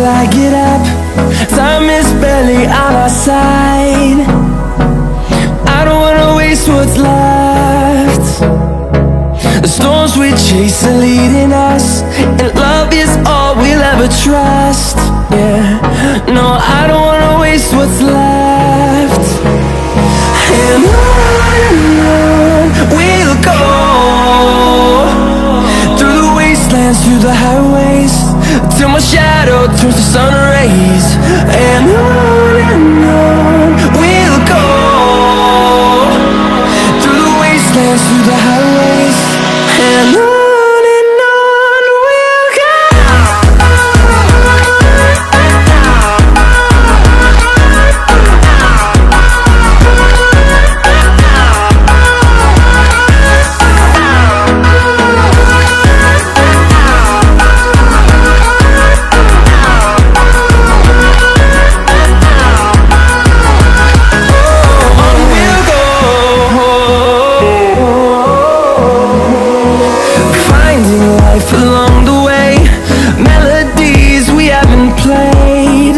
I get up, time is barely on our side. I don't wanna waste what's left. The storms we chase are leading us, and love is all we'll ever trust. Yeah, no, I don't wanna waste what's left. And on we'll go, through the wastelands, through the highways, till my shadow turns to sun rays. And on we'll go, through the wastelands, through the highways, and on. Along the way, melodies we haven't played.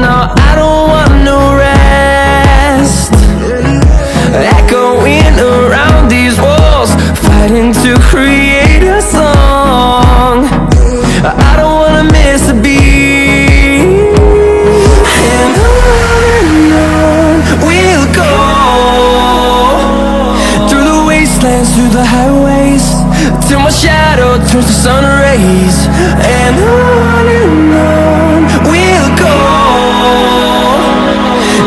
No, I don't want no rest. Echoing around these walls, fighting to create a song. I don't wanna miss a beat. And on we'll go, through the wastelands, through the highways, till my shadow turns to sun rays. And on we'll go,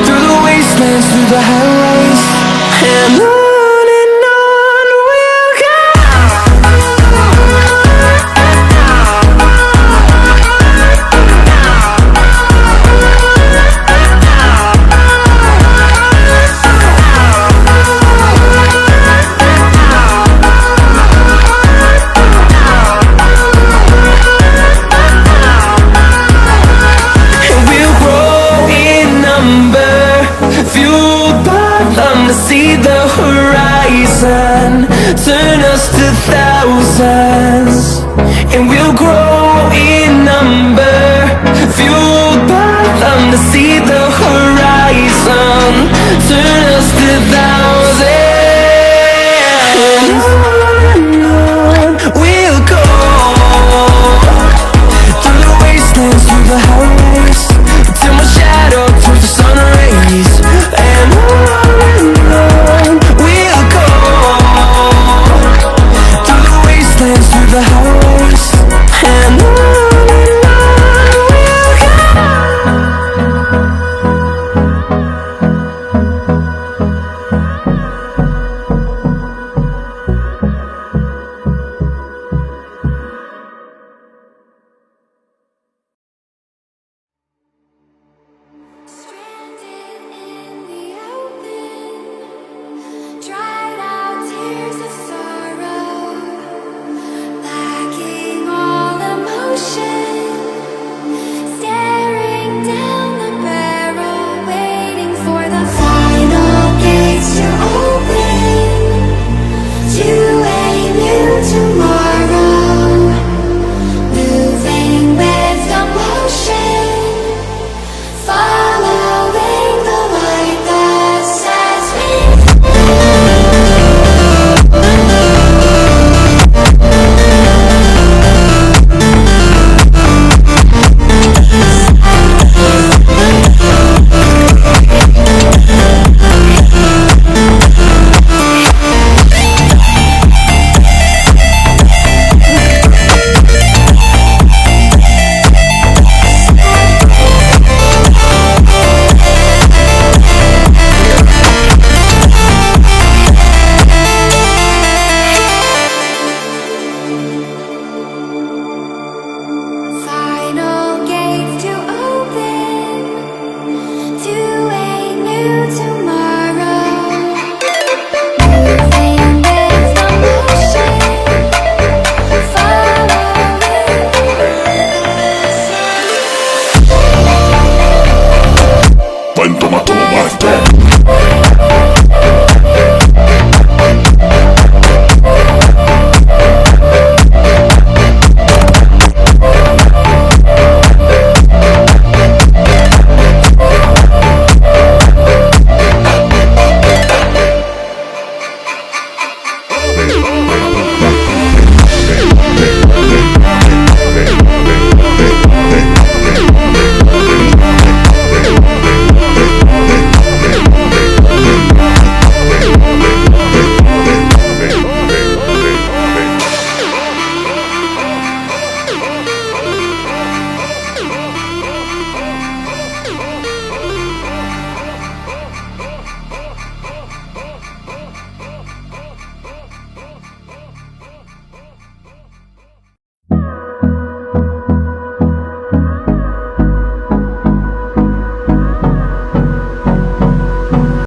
through the wastelands, through the highways, and on. See the horizon turn us to thousands, and we'll grow in number, fueled by them to see the horizon turn us to thousands.